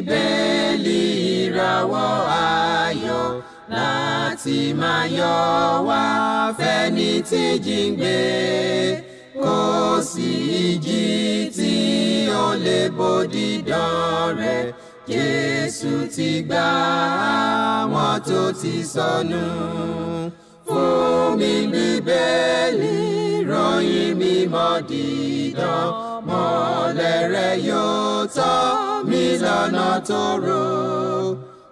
bíbélì ìràwọ̀ ayọ̀ láti máa yọ wá fẹ́ni tí jíǹgbé, kò sí ìjì tí ó lè bòdì dán rẹ̀. Jésù ti gbà àwọn tó ti sọnù. Fún mi bíbélì, ròyìn mímọ́ dídán, mọ́lẹ̀ rẹ̀ yóò tọ́ mi lọ́nà tòrò.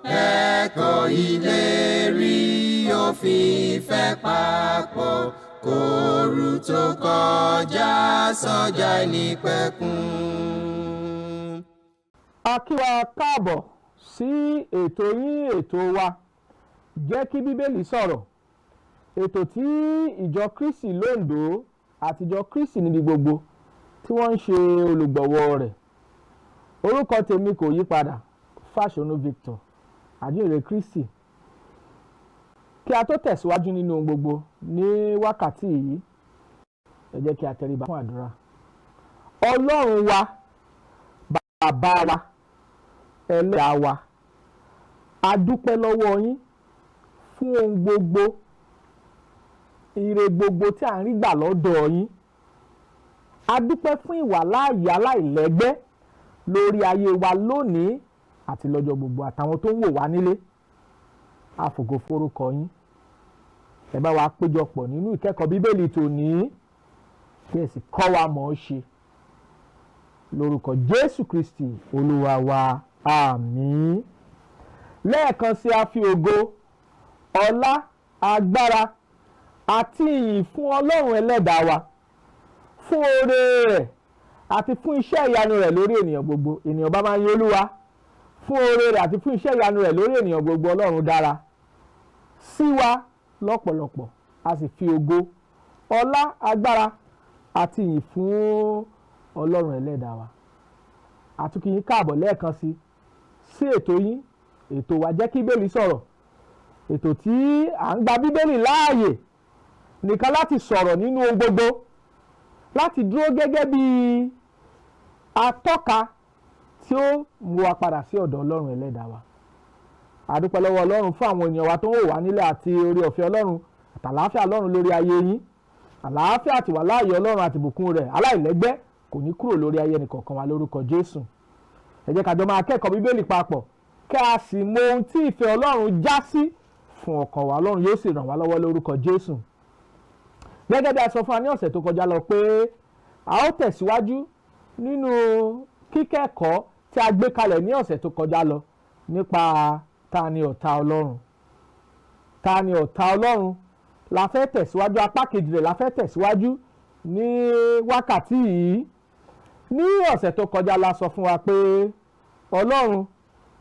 Ẹ̀kọ́ ìlérí òfin ìfẹ́ papọ̀, kóru tó kọjá sọ́jà ìnípẹ̀kun. A kí wa káàbọ̀ sí ètò yín ètò wa jẹ́ kí bíbélì sọ̀rọ̀, ètò tí ìjọ Kristi lóńdó àti ìjọ Kristi níbi gbogbo tí wọ́n ń ṣe olùgbọ̀wọ́ rẹ̀. Orúkọ tèmi kò yí padà, Fasonu Victor, Ajihinrere Kristi. Kí a tó tẹ̀síwájú nínú ohun gbogbo ní wákàtí yìí, ẹ jẹ́ kí a tẹríba fún àdúrà. Ọlọ́run wa, bàbá wa, ẹlẹ́dàá wa, a dúpẹ́ lọ́wọ́ yín fún ohun gbogbo, ire gbogbo tí a ń rí gbà lọ́dọ̀ yín. A dúpẹ́ fún ìwàláàyè aláìlẹ́gbẹ́ lórí ayé wa lónìí àti lọ́jọ́ gbogbo, àtàwọn tó ń wò wá nílé. A fògo forúkọ yín. Ẹ bá wa péjọpọ̀ nínú ìkẹ́kọ̀ọ́ bíbélì tòní, kí ẹ sì kọ́ wa mọ̀ ọ́ ṣe. Lórúkọ Jésù Kristi Olúwa wa, àmín. Lẹ́ẹ̀kan sí, a fi ògo, ọlá, agbára àti ìyìn fún Ọlọ́run ẹlẹ́dàá wa, fún oore rẹ̀ àti fún iṣẹ́ ìyanu rẹ̀ lórí ènìyàn gbogbo. Ènìyàn bá máa yin Olúwa fún oore rẹ̀ àti fún iṣẹ́ ìyanu rẹ̀ lórí ènìyàn gbogbo. Ọlọ́run dára sí wa lọ́pọ̀lọpọ̀, a sì fi ògo, ọlá, agbára àti ìyìn fún Ọlọ́run ẹlẹ́dàá wa. A tún kí yín káàbọ̀ lẹ́ẹ̀kan sí ètò yín, ètò wa jẹ́ kí bíbélì sọ̀rọ̀, ètò tí à ń gba bíbélì láàyè nìkan láti sọ̀rọ̀ nínú ohun gbogbo, láti dúró gẹ́gẹ́ bí atọ́ka tí ó mú wa padà sí ọ̀dọ̀ Ọlọ́run ẹlẹ́dàá wa. A dúpẹ́ lọ́wọ́ Ọlọ́run fún àwọn ènìyàn wa tó ń wò wá nílé, àti oore ọ̀fẹ́ Ọlọ́run àtàlàáfíà Ọlọ́run lórí ayé yín. Àlàáfíà àti ìwàláàyè Ọlọ́run àti ìbùkún rẹ̀ aláìlẹ́gbẹ́ kò ní kúrò lórí ayé ẹnìkọ̀ọ̀kan wa lórúkọ Jésù. Ẹ jẹ́ ká jọ máa kẹ́kọ̀ọ́ bíbélì papọ̀, kí a sì mọ ohun tí ìfẹ́ Ọlọ́run já sí fún ọkàn wa. Ọlọ́run yóò sì ràn wá lọ́wọ́ lórúkọ Jésù. Gẹ́gẹ́ bí a sọ fún wa ní ọ̀sẹ̀ tó kọjá lọ pé a ó tẹ̀síwájú nínú kíkẹ́kọ̀ọ́ tí a gbé kalẹ̀ ní ọ̀sẹ̀ tó kọjá lọ nípa ta ni ọ̀tá Ọlọ́run. Ta ni ọ̀tá Ọlọ́run la fẹ́ tẹ̀síwájú, apá kejì rẹ̀ la fẹ́ tẹ̀síwájú ní wákàtí yìí. Ní ọ̀sẹ̀ tó kọjá la sọ fún wa pé Ọlọ́run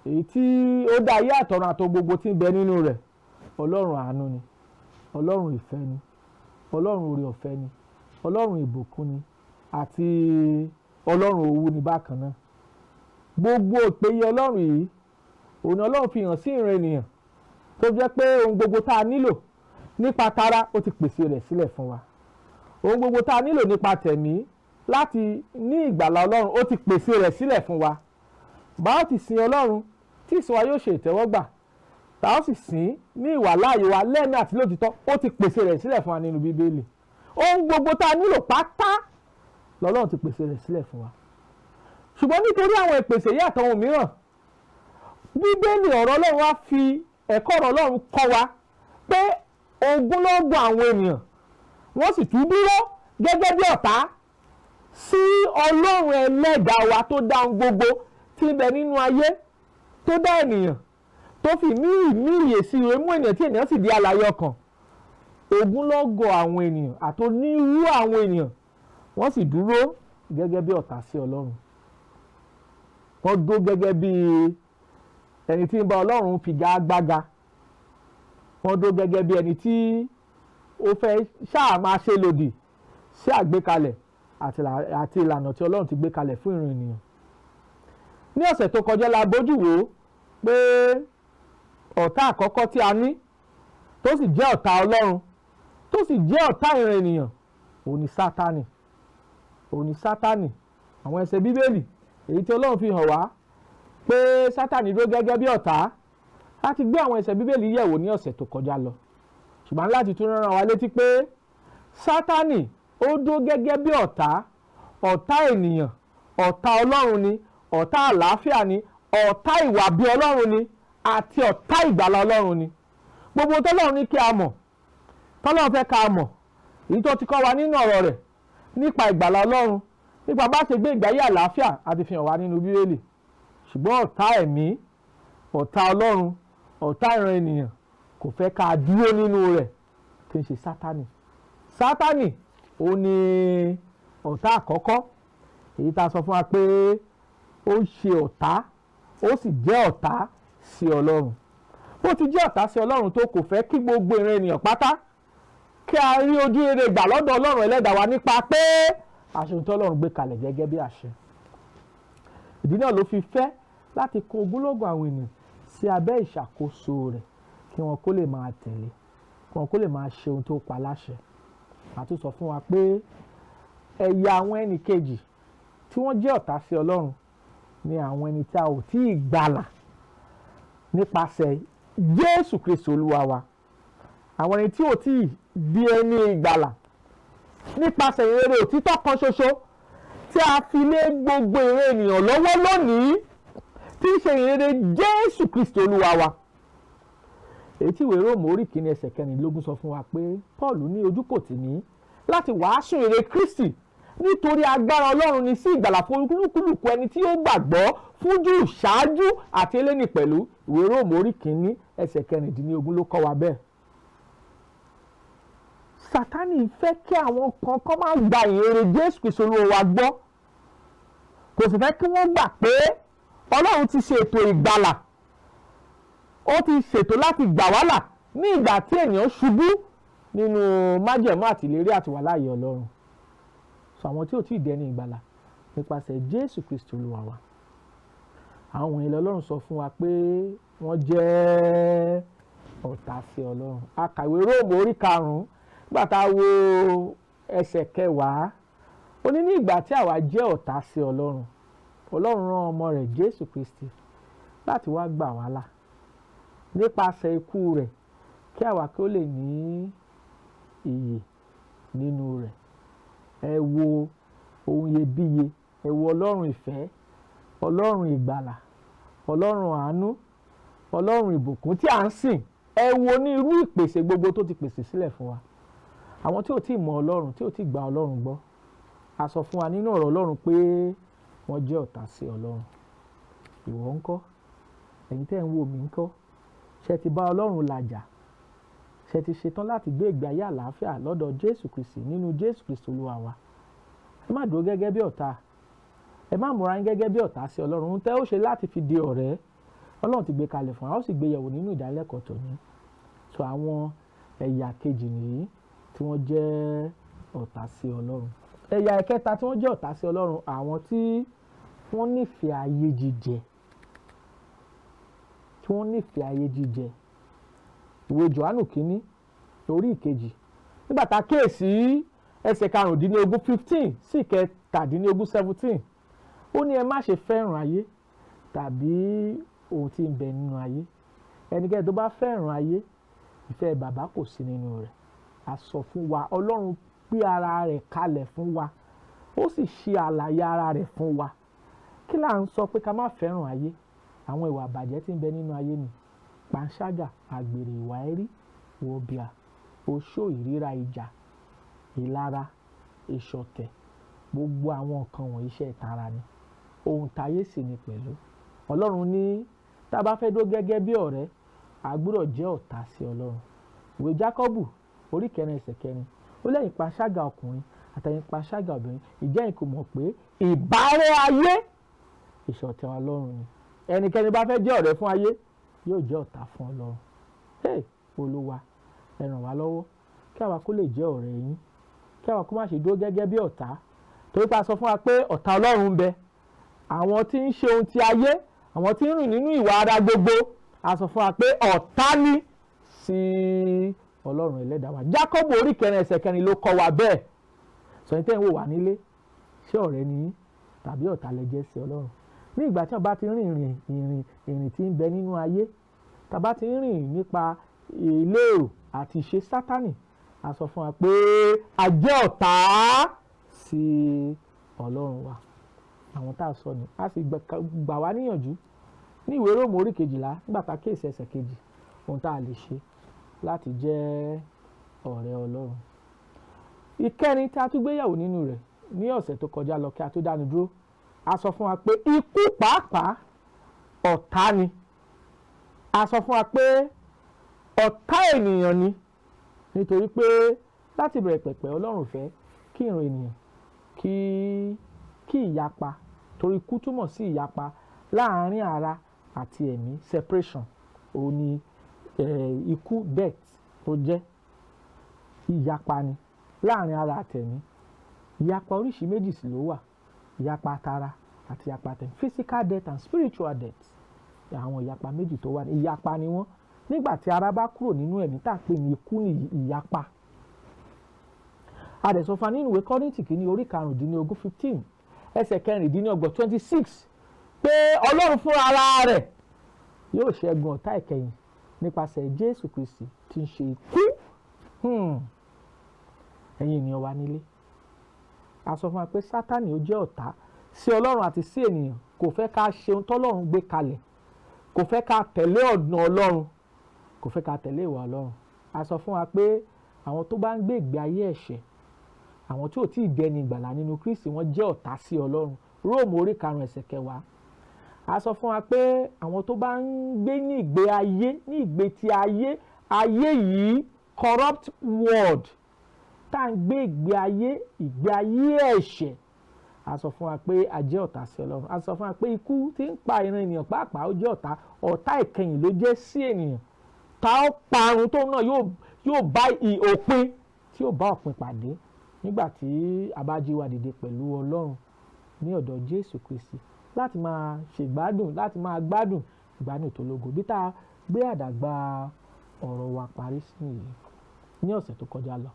èyí tí ó dá ayé àtọ̀run àti gbogbo tí ń bẹ nínú rẹ̀, Ọlọ́run àánú ni, Ọlọ́run ìfẹ́ ni, Ọlọ́run oore ọ̀fẹ́ ni, Ọlọ́run ìbùkún ni, àti Ọlọ́run owú ni bákan náà. Gbogbo ìpèyè Ọlọ́run yìí òun ni Ọlọ́run fi hàn sí ìran ènìyàn, tó jẹ́ pé ohun gbogbo tá a nílò nípa tara ó ti pèsè rẹ̀ sílẹ̀ fún wa. Ohun gbogbo tá a nílò nípa tẹ̀mí láti ní ìgbàlà Ọlọ́run ó ti pèsè rẹ̀ sílẹ̀ fún wa. Bá ó ti sin Ọlọ́run tí ìsìn wa yóò ṣe ìtẹ́wọ́gbà, tá ó sì sìn ní ìwàláàyè wa lẹ́ẹ̀mí àti lótìtọ́, ó ti pèsè rẹ̀ sílẹ̀ fún wa nínú Bíbélì. Ohun gbogbo tá a nílò pátá lọ́lọ́run ti pèsè rẹ̀ sílẹ̀ fún wa. Ṣùgbọ́n nítorí àwọn ìpèsè yìí àtàwọn mìíràn, Bíbélì ọ̀rọ̀ Ọlọ́run wá fi ẹ̀kọ́ ọ̀rọ̀ Ọlọ́run kọ́ wa pé ogunlọ́gọ̀ àwọn ènìyàn wọ́n sì tún dúró gẹ́gẹ́ bí ọ̀tá sí Ọlọ́run ẹlẹ́dàá wa tó dá ohun gbogbo tí ń bẹ nínú ayé, tó dá ènìyàn, tó fi ní ìyèsí rẹ̀ mú ènìyàn tí ènìyàn sì di alààyè ọkàn. Ogunlọ́gọ̀ àwọn ènìyàn àti onírúurú àwọn ènìyàn wọ́n sì dúró gẹ́gẹ́ bí ọ̀tá sí Ọlọ́run. Wọ́n dúró gẹ́gẹ́ bí ẹni tí ń bá Ọlọ́run figagbága. Wọ́n dúró gẹ́gẹ́ bí ẹni tí ó fẹ́ ṣáà máa ṣe lòdì sí àgbékalẹ̀ àti ìlànà tí Ọlọ́run ti gbé kalẹ̀ fún ìran ènìyàn. Ní ọ̀sẹ̀ tó kọjá la bójú wò pé ọ̀tá àkọ́kọ́ tí a ní tó sì jẹ́ ọ̀tá Ọlọ́run, tó sì jẹ́ ọ̀tá ìran ènìyàn, òun ni Sátánì. Òun ni Sátánì. Àwọn ẹsẹ̀ Bíbélì èyí tí Ọlọ́run fi hàn wá pé Sátánì dúró gẹ́gẹ́ bí ọ̀tá. A ti gbé àwọn ẹsẹ̀ Bíbélì yẹ̀wò ní ọ̀sẹ̀ tó kọjá lọ, ṣùgbọ́n láti tún rán wa létí pé Sátánì ó dúró gẹ́gẹ́ bí ọ̀tá ènìyàn, ọ̀tá Ọlọ́run ni, ọ̀tá àlàáfíà ni, ọ̀tá ìwà bí Ọlọ́run ni, àti ọ̀tá ìgbàlà Ọlọ́run ni. Gbogbo tọ́lọ́run ní kí a mọ̀, tọ́lọ́run fẹ́ ká mọ̀, èyí tó ti kọ́ wa nínú ọ̀rọ̀ rẹ̀ nípa ìgbàlà Ọlọ́run, nípa bá ṣe gbé ìgbé ayé àlàáfíà àti fi hàn wá nínú Bíbélì. Ṣùgbọ́n ọ̀tá ẹ̀mí, ọ̀tá Ọlọ́run, ọ̀tá ìran ènìyàn kò fẹ́ ká dúró nínú rẹ̀, kí n ṣe Sátánì. Sátánì ó ní ọ̀tá àkọ́kọ́, èyí tá a sọ fún wa pé ó ń ṣe ọ̀tá, ó sì jẹ́ ọ̀tá sí Ọlọ́run. Bó ti jẹ́ ọ̀tá sí Ọlọ́run tó, kò fẹ́ kí gbogbo ìran ènìyàn pátá kí a rí ojú rere gbà lọ́dọ̀ Ọlọ́run ẹlẹ́dàá wa nípa pé àṣẹ tí Ọlọ́run gbé kalẹ̀ gẹ́gẹ́ bí àṣẹ. Ìdí náà ló fi fẹ́ láti kó ogúnlọ́gọ̀ àwọn ènìyàn sí abẹ́ ìṣàkóso rẹ̀ kí wọn kó lè máa tẹ̀lé, kí wọn kó lè máa ṣe ohun tó pa láṣẹ. A tún sọ fún wa pé ẹ̀yà àwọn ẹnì kejì tí wọ́n jẹ́ ọ̀tá sí Ọlọ́run ni àwọn ẹni tí a ò tí ì gbàlà nípasẹ̀ Jésù Kristi Olúwa wa. Àwọn ẹni tí ò tí ì di ẹni ìgbàlà nípasẹ̀ ìrere òtítọ́ kan ṣoṣo tí a fi lé gbogbo ìran ènìyàn lọ́wọ́ lónìí, tí í ṣe ìrere Jésù Kristi Olúwa wa. Èyí tí ìwé Róòmù orí 1 ẹsẹ̀ 14 sọ fún wa pé Paul ní ojú kò tì mí láti wàásù ìrere Kristi, nítorí agbára Ọlọ́run ni sí ìgbàlà fún olúkúlùkù ẹni tí ó gbàgbọ́, fún Júù ṣáájú àti eléni pẹ̀lú. Ìwé Róòmù orí 1 ẹsẹ̀ 15 ló kọ́ wa bẹ́ẹ̀. Sátánì fẹ́ kí àwọn kan máa gba ìrere Jésù Kristi Olúwa wa gbọ́, kò sì fẹ́ kí wọ́n gbà pé Ọlọ́run ti ṣètò ìgbàlà, ó ti ṣètò láti gbà wá là ní ìgbà tí ènìyàn ṣubú nínú májẹ̀mú àti ìlérí àti wà láàyè Ọlọ́run. So àwọn tí ò tí ì dẹni ìgbàlà nípasẹ̀ Jésù Kristi Olúwa wa, àwọn wọ̀nyí Ọlọ́run sọ fún wa pé wọ́n jẹ́ ọ̀tá sí Ọlọ́run. A kà ìwé Róòmù orí 5 nígbà tá a wo ẹsẹ̀ 10, ó ní ìgbà tí àwa jẹ́ ọ̀tá sí Ọlọ́run, Ọlọ́run rán ọmọ rẹ̀ Jésù Kristi láti wá gbà wá là nípasẹ̀ ikú rẹ̀ kí àwa kí ó lè ní ìyè nínú rẹ̀. Ẹ wo ohun iyebíye, ẹ wo Ọlọ́run ìfẹ́, Ọlọ́run ìgbàlà, Ọlọ́run àánú, Ọlọ́run ìbùkún tí à ń sìn. Ẹ wo ní irú ìpèsè gbogbo tó ti pèsè sílẹ̀ fún wa. Àwọn tí ò tí ì mọ Ọlọ́run, tí ò tí ì gba Ọlọ́run gbọ́, a sọ fún wa nínú ọ̀rọ̀ Ọlọ́run pé wọ́n jẹ́ ọ̀tá sí Ọlọ́run. Ìwọ ńkọ́? Ẹ̀yin tẹ́ ń wò mí ńkọ́? Ṣé ti bá Ọlọ́run làjà? Ṣé ti ṣetán láti gbé ìgbé ayé àlàáfíà lọ́dọ̀ Jésù Kristi, nínú Jésù Kristi Olúwa wa? Ẹ má dúró gẹ́gẹ́ bí ọ̀tá, ẹ má múra yín gẹ́gẹ́ bí ọ̀tá sí Ọlọ́run. Ohun tẹ́ ó ṣe láti fi di ọ̀rẹ́, Ọlọ́run ti gbé kalẹ̀ fún wa, ó sì gbé yẹ̀wò nínú ìdálẹ́kọ̀ọ́ tòní. So àwọn ẹ̀yà kejì nìyí tí wọ́n jẹ́ ọ̀tá sí Ọlọ́run. Ẹ̀yà ìkẹta tí wọ́n jẹ́ ọ̀tá sí Ọlọ́run, àwọn tí wọ́n nífẹ̀ẹ́ ayé jíjẹ, tí wọ́n nífẹ̀ẹ́ ayé jíjẹ. Ìwé Jòhánù kínní orí 2, nígbà tá a kíyèsí ẹsẹ̀ 15 sí 17, ó ní ẹ má ṣe fẹ́ràn ayé tàbí ohun tí ń bẹ nínú ayé. Ẹnikẹ́ni tó bá fẹ́ràn ayé, ìfẹ́ bàbá kò sí nínú rẹ̀. A sọ fún wa, Ọlọ́run gbé ara rẹ̀ kalẹ̀ fún wa, ó sì ṣe àlàyé ara rẹ̀ fún wa. Kí là ń sọ pé ká má fẹ́ràn ayé? Àwọn ìwà àbàjẹ́ tí ń bẹ nínú ayé ni panṣágà, àgbèrè, ìwà ẹ̀rí, wọ̀bìà, oṣó, ìríra, ìjà, ìlara, ìṣọ̀tẹ̀. Gbogbo àwọn nǹkan wọ̀nyí iṣẹ́ ìtara ni, ohun táyé sì ni pẹ̀lú. Ọlọ́run ní tá a bá fẹ́ dó gẹ́gẹ́ bí ọ̀rẹ́, a gbọ́dọ̀ jẹ́ ọ̀tá sí Ọlọ́run. Ìwé Jákọ́bù orí 4 ẹsẹ̀ 4, ó lẹ́yìn panṣágà ọkùnrin àtẹ̀yìn panṣágà obìnrin, ìjẹ́ ẹ̀yin kò mọ̀ pé ìbárẹ́ ayé ìṣọ̀tẹ̀ Ọlọ́run ni. Ẹnikẹ́ni bá fẹ́ jẹ́ ọ̀rẹ́ fún ayé yóò jẹ́ ọ̀tá fún Ọlọ́run. Olúwa, ẹ ràn wá lọ́wọ́ kí àwa kó lè jẹ́ ọ̀rẹ́ yín, kí àwa kó má ṣe dúró gẹ́gẹ́ bí ọ̀tá, torí pé a sọ fún wa pé ọ̀tá Ọlọ́run ń bẹ. Àwọn tí ń ṣe ohun ti ayé, àwọn tí ń rìn nínú ìwà ara gbogbo, a sọ fún wa pé ọ̀tá ni sí Ọlọ́run ẹlẹ́dàá wa. Jákọ́bù orí 4 ẹsẹ̀ 4 ló kọ́ wa bẹ́ẹ̀. Sọ yín tẹ́ ń wò wá nílé, ṣé ọ̀rẹ́ ni yín tàbí ọ̀tá lẹ jẹ́ sí Ọlọ́run? ní ìgbà tí wọ́n bá ti rìn ìrìn tí ń bẹ nínú ayé, tá a bá ti rìn nípa ìlérò àti ìṣe Sátánì, a sọ fún wa pé a jẹ́ ọ̀tá sí Ọlọ́run wa. Àwọn tá a sọ ni a sì gbà wá níyànjú ní ìwé Róòmù orí 12 nígbà tá a kíyèsí ẹsẹ̀ 2 ohun tá a lè ṣe láti jẹ́ ọ̀rẹ́ Ọlọ́run. Ìkẹrin tí a tún gbéyàwó nínú rẹ̀ ní ọ̀sẹ̀ tó kọjá lọ kí a tó dánu dúró, a sọ fún wa pé ikú pàápàá ọ̀tá ni. A sọ fún wa pé ọ̀tá ènìyàn ni, nítorí pé láti bẹ̀rẹ̀ pẹ̀pẹ̀ Ọlọ́run fẹ́ kí ìran ènìyàn kí ìyapa, torí ikú túmọ̀ sí ìyapa láàárín ara àti ẹ̀mí, separation. Òun ni ikú, death tó jẹ́ ìyapa ni láàárín ara àti ẹ̀mí. Ìyapa oríṣi méjì sì ló wà, ìyapa tara àti ìyapa tẹ̀mí, physical death and spiritual death. Àwọn ìyapa méjì tó wà ní ìyapa ni wọ́n. Nígbà tí ara bá kúrò nínú ẹ̀mí tá à ń pè ní ikú ní ìyapa. A dẹ̀ sọ fún wa nínú ìwé Kọ́ríńtì kìíní orí 15 ẹsẹ̀ 26 pé Ọlọ́run fún ara rẹ̀ yóò ṣẹ́gun ọ̀tá ìkẹyìn nípasẹ̀ Jésù Kristi tí ń ṣe ikú. Ẹ̀yin ènìyàn wa nílé, a sọ fún wa pé Sátánì ó jẹ́ ọ̀tá sí Ọlọ́run àti sí ènìyàn. Kò fẹ́ ká ṣe ohun tọ́lọ́run gbé kalẹ̀, kò fẹ́ ká tẹ̀lé ọ̀nà Ọlọ́run, kò fẹ́ ká tẹ̀lé ìwà Ọlọ́run. A sọ fún wa pé àwọn tó bá ń gbé ìgbé ayé ẹ̀ṣẹ̀, àwọn tí ò tí ì dẹni ìgbàlà nínú Kristi, wọ́n jẹ́ ọ̀tá sí Ọlọ́run. Róòmù orí 5 ẹsẹ̀ 10. A sọ fún wa pé àwọn tó bá ń gbé ní ìgbé ayé, ní ìgbé ti ayé yìí, corrupt world, tá à ń gbé ìgbé ayé ẹ̀ṣẹ̀, a sọ fún wa pé a jẹ́ ọ̀tá sí Ọlọ́run. A sọ fún wa pé ikú tí ń pa ìran ènìyàn pàápàá ó jẹ́ ọ̀tá ìkẹyìn ló jẹ́ sí ènìyàn. Tá ó parun tó náà yóò bá òpin, tí yóò bá òpin pàdé nígbà tí a bá jí wa dìde pẹ̀lú Ọlọ́run ní ọ̀dọ̀ Jésù Kristi láti máa ṣègbádùn, láti máa gbádùn ìgbádùn tó lógo. Bí tá a gbé àdàgbà ọ̀rọ̀ wa parí sí nìyí ní ọ̀sẹ̀ tó kọjá lọ.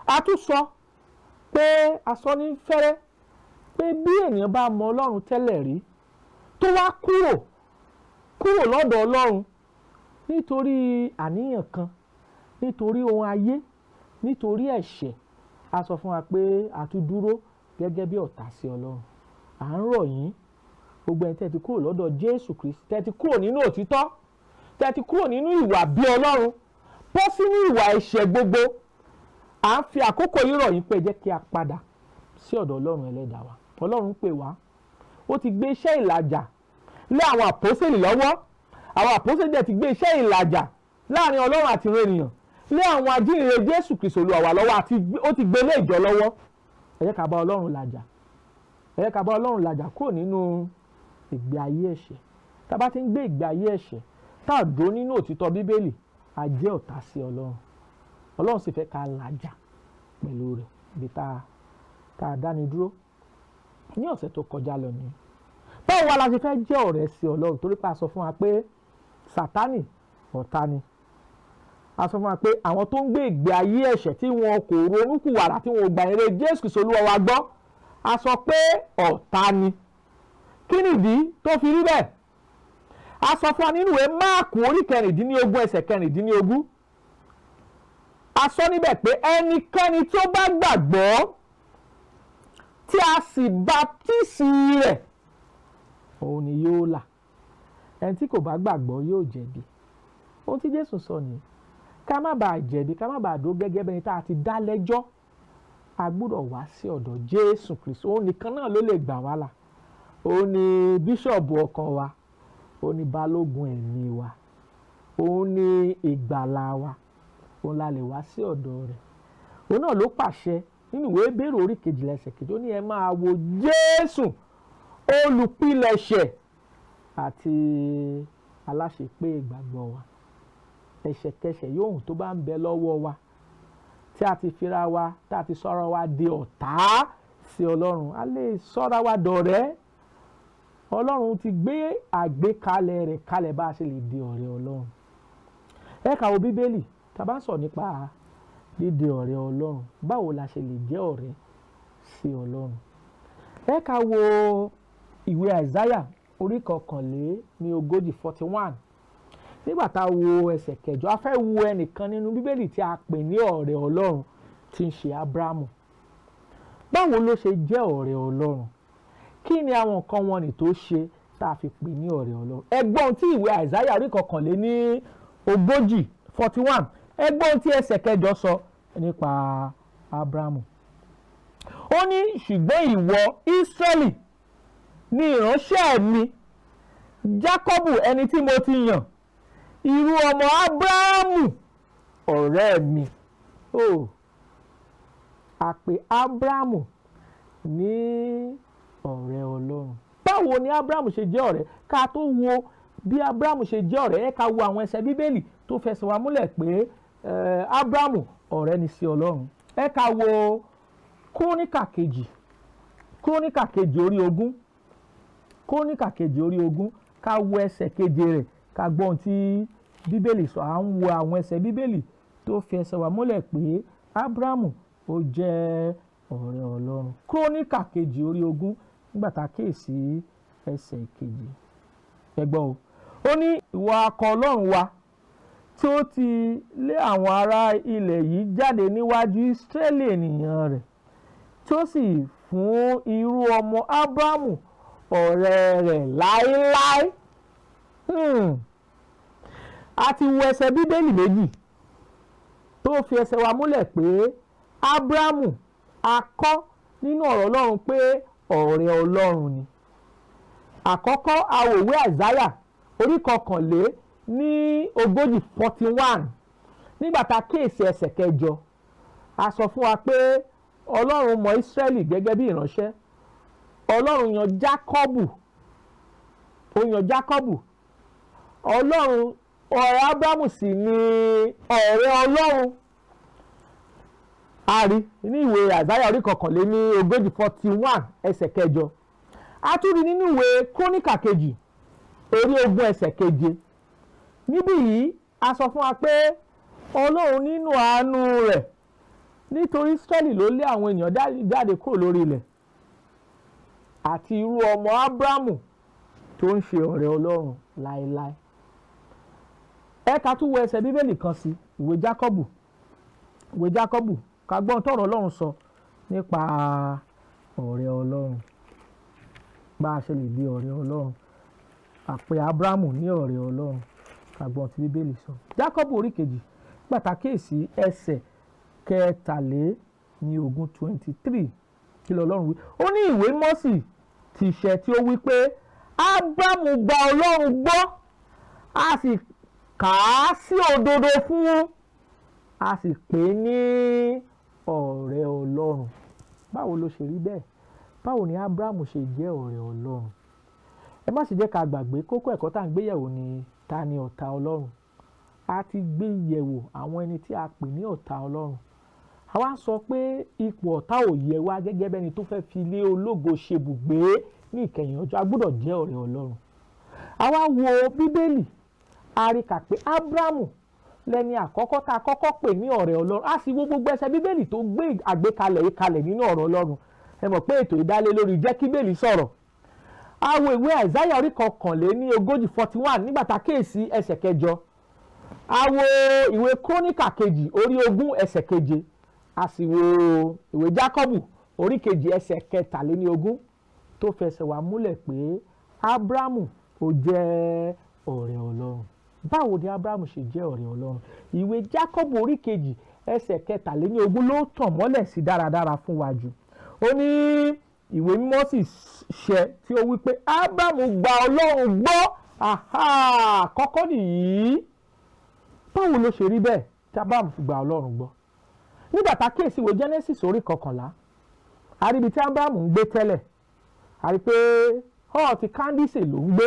A tún sọ pé a sọ ní fẹ́rẹ́ pé bí ènìyàn bá mọ Ọlọ́run tẹ́lẹ̀ rí tó wá kúrò lọ́dọ̀ Ọlọ́run nítorí àníyàn kan, nítorí ohun ayé, nítorí ẹ̀ṣẹ̀, a sọ fún wa pé a tún dúró gẹ́gẹ́ bí ọ̀tá sí Ọlọ́run. À ń rọ̀ yín gbogbo ẹni tẹ́ ti kúrò lọ́dọ̀ Jésù Kristi, tẹ́ ti kúrò nínú òtítọ́, tẹ́ ti kúrò nínú ìwà bí Ọlọ́run, bọ́ sínú ìwà ẹ̀ṣẹ̀ gbogbo. À ń fi àkókò yìí rọ̀ yín pé jẹ́ kí a padà sí ọ̀dọ̀ Ọlọ́run ẹlẹ́dàá wa. Ọlọ́run pè wá, ó ti gbé iṣẹ́ ìlàjà lé àwọn àpọ́sítélì lọ́wọ́. Àwọn àpọ́sítélì dẹ̀ ti gbé iṣẹ́ ìlàjà láàrin Ọlọ́run àti ìran ènìyàn lé àwọn ajíhìnrere Jésù Kristi Olúwa wa lọ́wọ́, àti ó ti gbé lé ìjọ lọ́wọ́. Ẹ jẹ́ ká bá Ọlọ́run làjà, ẹ jẹ́ ká bá Ọlọ́run làjà kúrò nínú ìgbé ayé ẹ̀ṣẹ̀. Tá a bá ti ń gbé ìgbé ayé ẹ̀ṣẹ̀, tá a dúró nínú òtítọ́ Bíbélì, a jẹ́ ọ̀tá sí Ọlọ́run. Ọlọ́run sì fẹ́ ká làjà pẹ̀lú rẹ̀. Ibi tá a dáni dúró ní ọ̀sẹ̀ tó kọjá lọ ni. Báwo wá la ṣe fẹ́ jẹ́ ọ̀rẹ́ sí Ọlọ́run? Torí pé a sọ fún wa pé Sátánì ọ̀tá ni. A sọ fún wa pé àwọn tó ń gbé ìgbé ayé ẹ̀ṣẹ̀ tí wọn kò ronúkúwàdà, tí wọn ò gba ìrere Jésù Kristi Olúwa wa gbọ́, a sọ pé ọ̀tá ni. Kí nìdí tó fi rí bẹ́ẹ̀? A sọ fún wa nínú ìwé Máàkù orí 16 ẹsẹ̀ 16. A sọ níbẹ̀ pé ẹnikẹ́ni tó bá gbàgbọ́ tí a sì baptísì rẹ̀, òun ni yóò là. Ẹni tí kò bá gbàgbọ́ yóò jẹ̀bi. Ohun tí Jésù sọ nìyí. Ká má bàa jẹ̀bi, ká má bàa dó gẹ́gẹ́ bẹ́ni tá a ti dá lẹ́jọ́, a gbọ́dọ̀ wá sí ọ̀dọ̀ Jésù Kristi. Òun nìkan náà ló lè gbà wá là. Òun ni bíṣọ̀bù ọkàn wa, òun ni balógun ẹ̀mí wa, òun ni ìgbàlà wa, òun la lè wá sí ọ̀dọ̀ rẹ̀. Òun náà ló pàṣẹ nínú ìwé Hébérù orí 12 ẹsẹ̀ 2, ó ní ẹ máa wo Jésù olùpilẹ̀ṣẹ̀ àti aláṣepé ìgbàgbọ́ wa. Ẹ̀ṣẹ̀kẹ́ṣẹ̀ yóò tó bá ń bẹ lọ́wọ́ wa tí a ti fira wa, tí a ti sọra wa di ọ̀tá sí Ọlọ́run, a lè sọra wa dọ̀rẹ́. Ọlọ́run ti gbé àgbékalẹ̀ rẹ̀ kalẹ̀ bá a ṣe lè di ọ̀rẹ́ Ọlọ́run. Ẹ ká wo Bíbélì, tá a bá ń sọ nípa dídi ọ̀rẹ́ Ọlọ́run, báwo la ṣe lè jẹ́ ọ̀rẹ́ sí Ọlọ́run? Ẹ ká wo ìwé Àìsáyà orí kọkànlé ní ogójì 41 nígbà tá a wo ẹsẹ̀ kẹjọ a fẹ́ wo ẹnìkan nínú bíbélì tí a pè ní ọ̀rẹ́ Ọlọ́run tí ń ṣe Ábúráhámù. Báwo ló ṣe jẹ́ ọ̀rẹ́ Ọlọ́run? Kí ni àwọn nǹkan wọn ní tó ṣe tá a fi pè ní ọ̀rẹ́ Ọlọ́run? Ẹgbọ́n tí ìwé Àìsáyà orí kọkànlé ní ogójì 41 ẹgbọ́n tí ẹsẹ̀ kẹjọ sọ nípa Ábúráhámù. Ó ní ṣùgbọ́n ìwọ Ísírẹ́lì ni ìránṣẹ́ mi, Jákọ́bù ẹni tí mo ti yàn, irú ọmọ Ábúráhámù ọ̀rẹ́ mi. A pè Ábúráhámù ní ọ̀rẹ́ Ọlọ́run. Báwo ni Ábúráhámù ṣe jẹ́ ọ̀rẹ́? Ká tó wo bí Ábúráhámù ṣe jẹ́ ọ̀rẹ́, ẹ ká wo àwọn ẹsẹ̀ bíbélì tó fẹsẹ̀ wá múlẹ̀ pé Ábúráhámù ọ̀rẹ́ ni sí Ọlọ́run. Ẹ ká wo Króníkà kejì orí 20 Króníkà kejì orí 20 ká wo ẹsẹ̀ keje rẹ̀ ká gbọ́ ohun tí bíbélì sọ. À ń wo àwọn ẹsẹ̀ bíbélì tó fẹsẹ̀ wá múlẹ̀ pé Ábúráhámù ó jẹ́ ọ̀rẹ́ Ọlọ́run. Króníkà kejì orí 20 nígbà tá a kíyèsí ẹsẹ̀ kejì. Ẹ gbọ́ o. Ó ní ìwọ akọ Ọlọ́run wa tí ó ti lé àwọn ará ilẹ̀ yìí jáde níwájú Ísírẹ́lì ènìyàn rẹ̀, tí ó sì fún irú ọmọ Ábúráhámù ọ̀rẹ́ rẹ̀ láéláé. A ti wo ẹsẹ̀ bíbélì méjì tó fi ẹsẹ̀ wa múlẹ̀ pé Ábúráhámù a kọ́ nínú ọ̀rọ̀ Ọlọ́run pé ọ̀rẹ́ Ọlọ́run ni. Àkọ́kọ́ a wo ìwé Àìsáyà orí kọkànlé ní ogójì 41 nígbà tá a kíyèsí ẹsẹ̀ kẹjọ a sọ fún wa pé Ọlọ́run mọ Ísírẹ́lì gẹ́gẹ́ bí ìránṣẹ́. Ọlọ́run yan Jákọ́bù, Ọlọ́run ọ̀rẹ́ Ábúráhámù sì ni ọ̀rẹ́ Ọlọ́run. A rí ní ìwé Àìsáyà orí kọkànlé ní ogójì 41 ẹsẹ̀ kẹjọ. A tún rí nínú ìwé Króníkà kejì orí 20 ẹsẹ̀ keje. Níbí yìí a sọ fún wa pé Ọlọ́run nínú àánú rẹ̀, nítorí Ísírẹ́lì ló lé àwọn èèyàn jáde kúrò lórí ilẹ̀, àti irú ọmọ Ábúráhámù tó ń ṣe ọ̀rẹ́ Ọlọ́run láéláé. Ẹ ká tún wo ẹsẹ̀ bíbélì kan sí ìwé Jákọ́bù ká gbọ́n tọ̀rọ̀ Ọlọ́run sọ nípa ọ̀rẹ́ Ọlọ́run, bá a ṣe lè di ọ̀rẹ́ Ọlọ́run. A pè Ábúráhámù ní ọ̀rẹ́ Ọlọ́run ká gbọ́n tí bíbélì sọ. Jákọ́bù orí kejì pàtàkìyèsí ẹsẹ̀ kẹtàlé ní 23 kí l'Ọlọ́run wí. Ó ní ìwé Mósè ti ṣẹ tí ó wí pé Ábúráhámù gba Ọlọ́run gbọ́, a sì kà á sí òdodo fún, a sì pè é ní ọ̀rẹ́ Ọlọ́run. Báwo ló ṣe rí bẹ́ẹ̀? Báwo ni Ábúráhámù ṣe jẹ́ ọ̀rẹ́ Ọlọ́run? Ẹ má sì jẹ́ ká gbàgbé kókó ẹ̀kọ́ tá à ń gbé yẹ̀wò ni ta ni ọ̀tá Ọlọ́run. A ti gbé yẹ̀wò àwọn ẹni tí a pè ní ọ̀tá Ọlọ́run. A wá sọ pé ipò ọ̀tá ò yẹ wá gẹ́gẹ́ bẹ́ni tó fẹ́ fi ilé ológo ṣebùgbé ní ìkẹyìn ọjọ́. A gbọ́dọ̀ jẹ́ ọ̀rẹ́ Ọlọ́run. A wá wo bíbélì, a rí kà pé Ábúráhámù lẹni àkọ́kọ́ tá a kọ́kọ́ pè ní ọ̀rẹ́ Ọlọ́run. A sì wo gbogbo ẹsẹ̀ bíbélì tó gbé àgbékalẹ̀ yìí kalẹ̀ nínú ọ̀rọ̀ Ọlọ́run. Ẹ mọ̀ pé ètò ìdálé lórí JEKI BIBELI SORO. A wo ìwé Àìsáyà orí kọkànlé ní ogójì 41 nígbà tá a kíyèsí ẹsẹ̀ kẹjọ. A wo ìwé Króníkà kejì orí 20 ẹsẹ̀ keje. A sì wo ìwé Jákọ́bù orí kejì ẹsẹ̀ kẹtàléníogún tó fẹsẹ̀ wá múlẹ̀ pé Ábúráhámù ó jẹ́ ọ̀rẹ́ Ọlọ́run. Báwo ni Ábúráhámù ṣe jẹ́ ọ̀rẹ́ Ọlọ́run? Ìwé Jákọ́bù orí kejì ẹsẹ̀ kẹtàléníogún ló tàn mọ́lẹ̀ sí dáradára fún wa jù. Ó ní ìwé mímọ́ sì ṣẹ tí ó wí pé Ábúráhámù gba Ọlọ́run gbọ́. Kọ́kọ́ nìyí. Báwo ló ṣe rí bẹ́ẹ̀ tí Ábúráhámù fi gba Ọlọ́run gbọ́? Nígbà tá a kíyèsí ìwé Genesis orí 11 a rí ibi tí Ábúráhámù ń gbé tẹ́lẹ̀, a rí pé ti Kándísè ló ń gbé.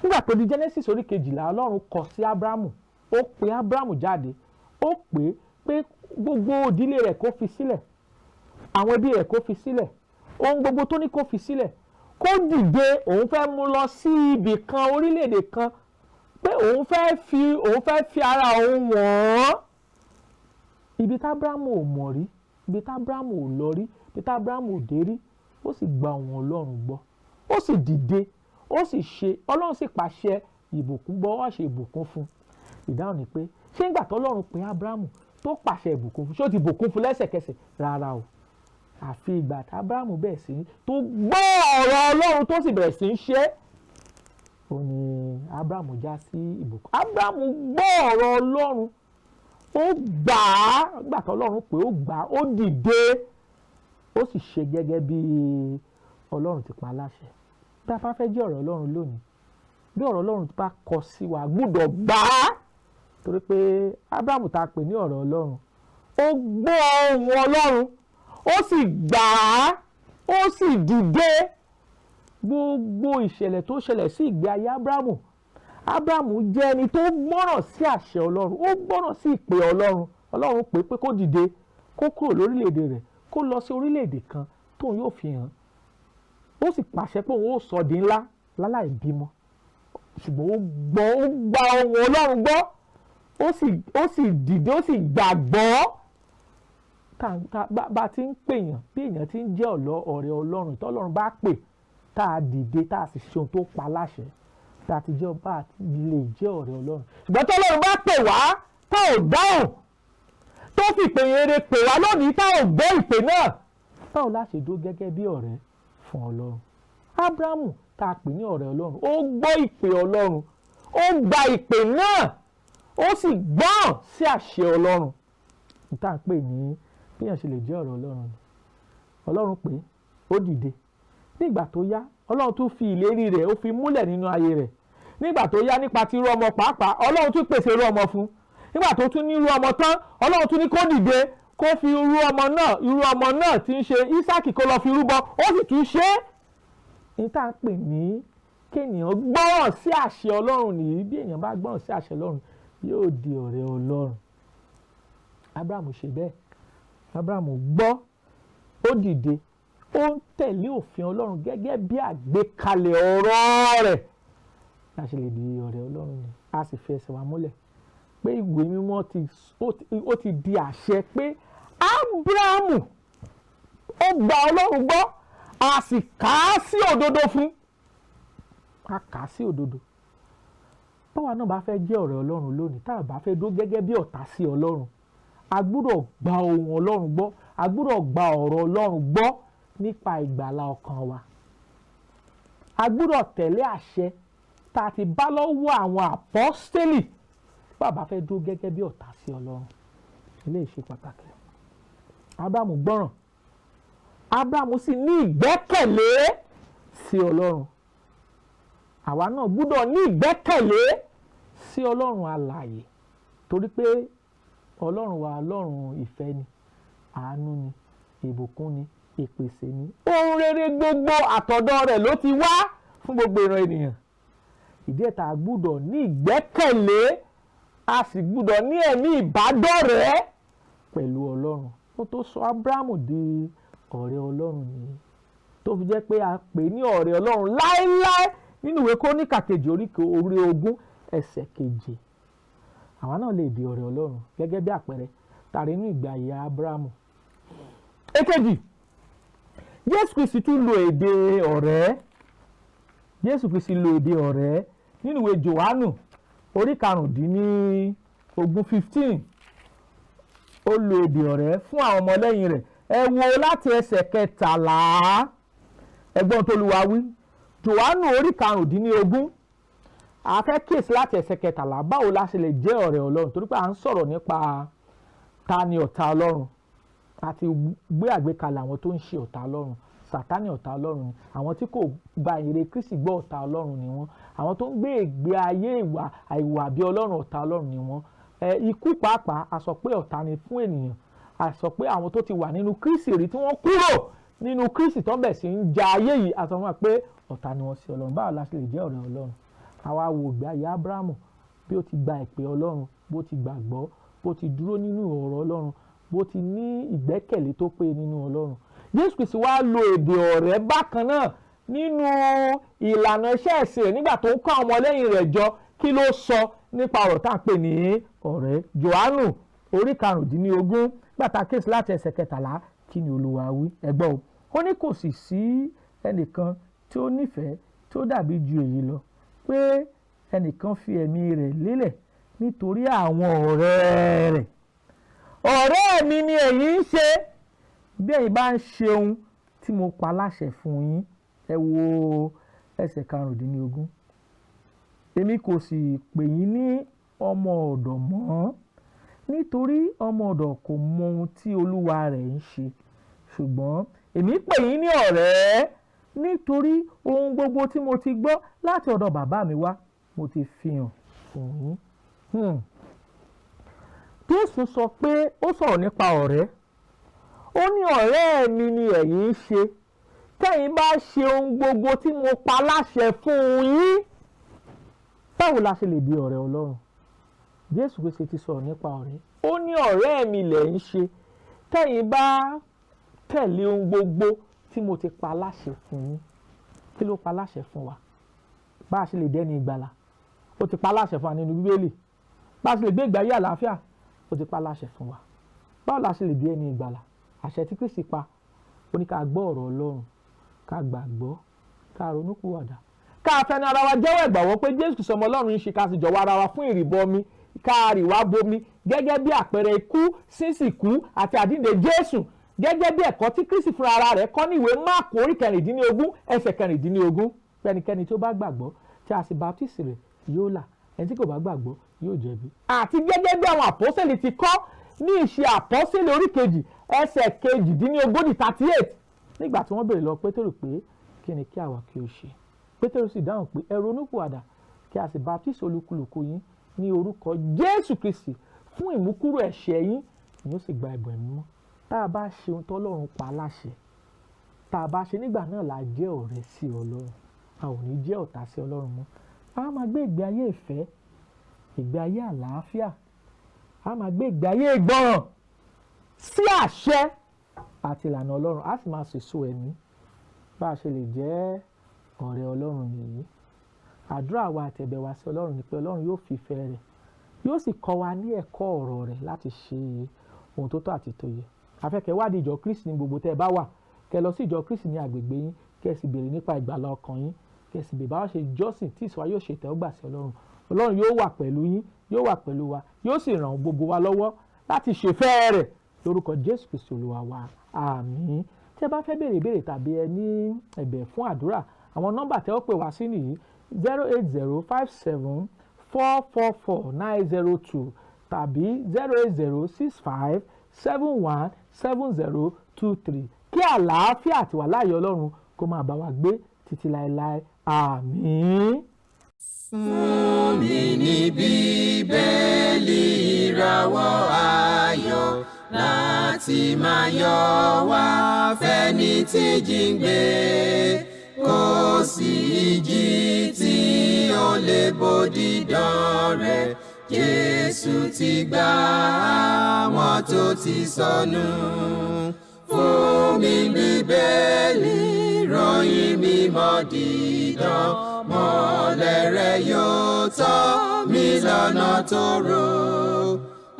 Nígbà tó di Genesis orí 12 Ọlọ́run kọ sí Ábúráhámù, ó pe Ábúráhámù jáde, ó pé gbogbo ìdílé rẹ̀ kó fi sílẹ̀, àwọn ẹbí rẹ̀ kó fi sílẹ̀, ohun gbogbo tó ní kó fi sílẹ̀, kó dìde, òun fẹ́ mú lọ sí ibì kan, orílẹ̀-èdè kan, pé òun fẹ́ fi ara òun wọ̀n. Ibi tí Ábúráhámù ò mọ̀ rí, ibi tí Ábúráhámù ò lọ rí, ibi tí Ábúráhámù ò dé rí, ó sì gba ohùn Ọlọ́run gbọ́. Ó sì dìde, ó sì ṣe, Ọlọ́run sì pàṣẹ ìbùkún gbọ́, wá ṣe ìbùkún fún. Ìdáhùn ni pé ṣé nígbà tó Ọlọ́run pè Ábúráhámù tó pàṣẹ ìbùkún fún, ṣé ó ti bùkún fún lẹ́sẹ̀kẹsẹ̀? Rárá o. Àfi ìgbà tí Ábúráhámù bẹ̀rẹ̀ sí tó gbọ́ ọ̀rọ̀ Ọlọ́run tó sì bẹ̀rẹ̀ sí ń ṣe, ó ní Ábúráhámù já sí ìbùkún. Ábúráhámù gbọ́ ọ̀rọ̀ Ọlọ́run, ó gbà á, nígbà tó Ọlọ́run pé ó gbà á, ó dìde, ó sì ṣe gẹ́gẹ́ bí Ọlọ́run ti pa láṣẹ. Bí a bá fẹ́ jẹ́ ọ̀rọ̀ Ọlọ́run lónìí, bí ọ̀rọ̀ Ọlọ́run bá kọ sí wa, gbọ́dọ̀ gbà á, torí pé Ábúráhámù tá a pè ní ọ̀rọ̀ Ọlọ́run, ó gbọ́ ohùn Ọlọ́run, ó sì gbà á, ó sì dìde. Gbogbo ìṣẹ̀lẹ̀ tó ṣẹlẹ̀ sí ìgbé ayé Ábúráhámù jẹ́ ẹni tó gbọ́ràn sí àṣẹ Ọlọ́run, ó gbọ́ràn sí ìpè Ọlọ́run. Ọlọ́run pè pé kó dìde, kó kúrò lórílẹ̀‐èdè rẹ̀, kó lọ sí orílẹ̀‐èdè kan tóun yóò fi hàn. Ó sì pàṣẹ pé òun ó sọ di ńlá láláì bímọ. Ṣùgbọ́n ó gba ohùn Ọlọ́run gbọ́, ó sì dìde, ó sì gbàgbọ́. Bá ti ń pèèyàn, bí èèyàn ti ń jẹ́ ọ̀rẹ́ Ọlọ́run, tí Ọlọ́run bá pè, tá a dìde, tá a sì ṣe ohun tó pa láṣẹ, tá a ti jẹ́ ọba àti lè jẹ́ ọ̀rẹ́ Ọlọ́run. Ṣùgbọ́n tí Ọlọ́run bá pè wá, tá ò dáhùn, tó fi ìpè rere pè wá lónìí, tá ò gbọ́ ìpè náà, báwo la ṣe dó gẹ́gẹ́ bí ọ̀rẹ́ fún Ọlọ́run? Ábúráhámù tá a pè ní ọ̀rẹ́ Ọlọ́run, ó gbọ́ ìpè Ọlọ́run, ó gba ìpè náà, ó sì gbọ́n sí àṣẹ Ọlọ́run. Níta ń pè ní bí èèyàn ṣe lè jẹ́ ọ̀rẹ́ Ọlọ́run ni. Ọlọ́run pè, ó dìde. Nígbà tó yá, Ọlọ́run tún fi ìlérí rẹ̀, ó fi múlẹ̀ nínú ayé rẹ̀. Nígbà tó yá, nípa ti irú ọmọ pàápàá, Ọlọ́run tún pèsè irú ọmọ fún. Nígbà tó tún ní irú ọmọ tán, Ọlọ́run tún ní kó dìde, kó fi irú ọmọ náà tí ń ṣe Ísákì kó lọ fi rúbọ, ó sì tún ṣe é. Níta ń pè ní kéèyàn gbọ́ràn sí àṣẹ Ọlọ́run nìyí. Bí èèyàn bá gbọ́ràn sí àṣẹ Ọlọ́run, yóò di ọ̀rẹ́ Ọlọ́run. Ábúráhámù ṣe bẹ́ẹ̀. Ábúráhámù gbọ́, ó dìde, ó ń tẹ̀lé òfin Ọlọ́run gẹ́gẹ́ bí àgbékalẹ̀ ọ̀rọ̀ rẹ̀. A ṣe lè di ọ̀rẹ́ Ọlọ́run ni. A sì fi ẹsẹ̀ wa múlẹ̀ pé ìwé mímọ́ ó ti di àṣẹ pé Ábúráhámù ó gba Ọlọ́run gbọ́, a sì kà á sí òdodo fún. A kà á sí òdodo. Báwa náà bá fẹ́ jẹ́ ọ̀rẹ́ Ọlọ́run lónìí, tá a bá fẹ́ dó gẹ́gẹ́ bí ọ̀tá sí Ọlọ́run, a gbọ́dọ̀ gba ohùn Ọlọ́run gbọ́, a gbọ́dọ̀ gba ọ̀rọ̀ Ọlọ́run gbọ́ nípa ìgbàlà ọkàn wa. A gbọ́dọ̀ tẹ̀lé àṣẹ tá a ti bá lọ́wọ́ àwọn àpọ́stélì, bàbá fẹ́ dó gẹ́gẹ́ bí ọ̀tá sí Ọlọ́run. Eléyìí ṣe pàtàkì. Ábúráhámù gbọ́ràn, Ábúráhámù sì ní ìgbẹ́kẹ̀lé sí Ọlọ́run. Àwa náà gbọ́dọ̀ ní ìgbẹ́kẹ̀lé sí Ọlọ́run alààyè, torí pé Ọlọ́run wa Ọlọ́run ìfẹ́ ni, àánú ni, ìbùkún ni, ìpèsè ni. Ohun rere gbogbo àtọ̀dọ̀ rẹ̀ ló ti wá fún gbogbo ìran ènìyàn. Ìdí ẹ̀ta gbọ́dọ̀ ní ìgbẹ́kẹ̀lé, a sì gbọ́dọ̀ ní ẹ̀mí ìbádọ́rẹ̀ẹ́ pẹ̀lú Ọlọ́run. Ó tó sọ Ábúráhámù di ọ̀rẹ́ Ọlọ́run nìyí, tó fi jẹ́ pé a pè ní ọ̀rẹ́ Ọlọ́run láéláé nínú ìwé Króníkà kejì orí 20 ẹsẹ̀ 7. Àwa náà lè di ọ̀rẹ́ Ọlọ́run gẹ́gẹ́ bí àpẹẹrẹ tàrí inú ìgbé ayé Ábúráhámù. Èkejì, Jésù Kristi tún lo èdè ọ̀rẹ́. Jésù Kristi lo èdè ọ̀rẹ́ nínú ìwé Jòhánù orí 15. Ó lo èdè ọ̀rẹ́ fún àwọn ọmọlẹ́yìn rẹ̀. Ẹ wo láti ẹsẹ̀ 13, ẹgbọ́n tó Olúwa wí. Jòhánù orí 15. A fẹ́ kíyèsí láti ẹsẹ̀ 13, báwo la ṣe lè jẹ́ ọ̀rẹ́ Ọlọ́run, torí pé à ń sọ̀rọ̀ nípa ta ni ọ̀tá Ọlọ́run. A ti gbé àgbékalẹ̀ àwọn tó ń ṣe ọ̀tá Ọlọ́run. Sátánì ọ̀tá Ọlọ́run ni. Àwọn tí kò gba ìyìnrere Kristi gbọ́ ọ̀tá Ọlọ́run ni wọ́n. Àwọn tó ń gbé ìgbé ayé àìwà bí Ọlọ́run ọ̀tá Ọlọ́run ni wọ́n. Ikú pàápàá a sọ pé ọ̀tá ni fún ènìyàn. A sọ pé àwọn tó ti wà nínú Kristi rí tí wọ́n kúrò nínú Kristi tó bẹ̀ sí ń ja ayé yìí, a sọ fún wa pé ọ̀tá ni wọ́n sí Ọlọ́run. Báwo la ṣe lè jẹ́ ọ̀rẹ́ Ọlọ́run? Àwa wo ìgbé ayé Ábúráhámù, bí ó ti gba ìpè Ọlọ́run, bó ti gbàgbọ́, bó ti dúró nínú ọ̀rọ̀ Ọlọ́run, bó ti ní ìgbẹ́kẹ̀lé tó péye nínú Ọlọ́run. Jésù Kristi wá lo èdè ọ̀rẹ́ bákan náà nínú ìlànà iṣẹ́ ìsìn rẹ̀ nígbà tó ń kọ́ àwọn ọmọlẹ́yìn rẹ̀ jọ. Kí ló sọ nípa ọ̀rọ̀ tá à ń pè ní ọ̀rẹ́? Jòhánù orí 15, gbàtà kéèsì láti ẹsẹ̀ 13, kí ni Olúwa wí? Ẹ gbọ́ o. Ó ní kò sì sí ẹnìkan tí ó nífẹ̀ẹ́ tó dàbí ju èyí lọ pé ẹnìkan fi ẹ̀mí rẹ̀ lélẹ̀ nítorí àwọn ọ̀rẹ́ rẹ̀. ọ̀rẹ́ mi ni ẹ̀yin ń ṣe bí ẹ̀yin bá ń ṣe ohun tí mo pa láṣẹ fún yín. Ẹ wo ẹsẹ̀ 15. Èmi kò sì pè yín ní ọmọ ọ̀dọ̀ mọ́, nítorí ọmọ ọ̀dọ̀ kò mọ ohun tí olúwa rẹ̀ ń ṣe, ṣùgbọ́n èmi pè yín ní ọ̀rẹ́, nítorí ohun gbogbo tí mo ti gbọ́ láti ọ̀dọ̀ bàbá mi wá mo ti fi hàn fún yín. Jésù sọ pé ó sọ̀rọ̀ nípa ọ̀rẹ́. Ó ní ọ̀rẹ́ mi ni ẹ̀yin ń ṣe tẹ́yin bá ṣe ohun gbogbo tí mo pa láṣẹ fún yín. Báwo la ṣe lè di ọ̀rẹ́ Ọlọ́run? Jésù Kristi ti sọ̀rọ̀ nípa ọ̀rẹ́. Ó ní ọ̀rẹ́ mi lẹ̀ ń ṣe tẹ́yin bá tẹ̀lé ohun gbogbo tí mo ti pa láṣẹ fún yín. Kí ló pa láṣẹ fún wa? Bá a ṣe lè dẹ́ni ìgbàlà, ó ti pa láṣẹ fún wa nínú Bíbélì. Bá a ṣe lè gbé ìgbé ayé àlàáfíà, ó ti pa láṣẹ fún wa. Báwo la ṣe lè di ẹni ìgbàlà? Àṣẹ tí Kristi pa, ó ní ká gbọ́ ọ̀rọ̀ Ọlọ́run, ká gbàgbọ́, ká ronúpìwàdà, ká fẹnu ara wa jẹ́wọ́ ìgbàgbọ́ pé Jésù Kristi ọmọ Ọlọ́run ń ṣe, ká sì jọ̀wọ́ ara wa fún ìrìbọmi, ká rì wá bomi gẹ́gẹ́ bí àpẹẹrẹ ikú, sísìnkú àti àjíǹde Jésù, gẹ́gẹ́ bí ẹ̀kọ́ tí Kristi fúnra ara rẹ̀ kọ́ ní ìwé Máàkù orí 16 ẹsẹ̀ 16. Ẹnikẹ́ni tó bá gbàgbọ́ tí a sì baptisi rẹ̀ yóò là, ẹni tí kò bá gbàgbọ́ yóò jẹ̀bi. Àti gẹ́gẹ́ bí àwọn àpọ́sẹ̀lì ti kọ́ ní ìṣe àpọ́sẹ̀lì orí 2 ẹsẹ̀ 38, 38, nígbà tí wọ́n béèrè lọ Pétérù pé kí ni kí àwa kí o ṣe. Pétérù sì dáhùn pé ẹ ronúpìwàdà kí a sì baptisi olúkúlùkù yín ní orúkọ Jésù Kristi fún ìmúkúrò ẹ̀ṣẹ̀ yín, yóò sì gba ẹ̀bùn ẹ̀mí mímọ́. Tá a bá ṣe ohun tọ́lọ́run pa láṣẹ, tá a bá ṣe, nígbà náà la jẹ́ ọ̀rẹ́ sí Ọlọ́run, a ò ní jẹ́ ọ̀tá sí Ọlọ́run mọ́. A máa gbé ìgbé ayé ìfẹ́, ìgbé ayé àlàáfíà, a máa gbé ìgbé ayé ìgbọràn sí àṣẹ àti ìlànà Ọlọ́run, a sì máa sèso ẹ̀mí. Bá a ṣe lè jẹ́ ọ̀rẹ́ Ọlọ́run nìyí. Àdúrà wa àtẹ̀bẹ̀ wa sí Ọlọ́run ni pé Ọlọ́run yóò fi ìfẹ́ rẹ̀, yóò sì kọ́ wa ní ẹ̀kọ́ ọ̀rọ̀ rẹ̀ láti ṣe ohun tó tọ́ àti tó yẹ. Afẹ́kẹ́ wádìí ìjọ Kristi ní gbogbo tẹ́ ẹ bá wà, kẹ́ lọ sí ìjọ Kristi ní agbègbè yín, kẹ́ sì béèrè nípa ìgbàlà ọkàn yín, kẹ́ sì béèrè bá ṣe jọ́sìn tí ìsọ̀wá yóò ṣe ìtẹ́wọ́gbà sí Ọlọ́run. Ọlọ́run yóò wà pẹ̀lú yín, yóò wà pẹ̀lú wa, yóò sì ràn gbogbo wa lọ́wọ́ láti ṣèfẹ́ rẹ̀ lórúkọ Jésù Kristi Olúwa wa. Àmín. Tí ẹ bá fẹ́ béèrè ìbéèrè tàbí ẹ ní ẹ̀bẹ̀ fún àdúrà, àwọn nọ́mbà tẹ́ ó pè wá sí nìyí: 08057444902 tàbí 08065717023. Kí àlàáfíà àti wàláàyè Ọlọ́run kó máa bá wa gbé títí láéláé. Àmín. Fún mi ní Bíbélì ìràwọ̀ ayọ̀ láti máa yọ̀ wá fẹ́ni tí jíǹgbé, kò sí ìjì tí ó lè bòdì dán rẹ̀. Jésù ti gbà àwọn tó ti sọnù. Fún mi Bíbélì ìròyìn mímọ́ dídán, mọ́lẹ̀ rẹ̀ yóò tọ́ mi lọ́nà tòrò.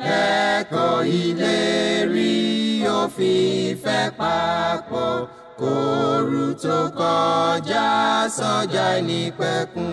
Ẹ̀kọ́ ìlérí òfin ìfẹ́ papọ̀, kóru tó kọjá sọ́jà ìnípẹ̀kun.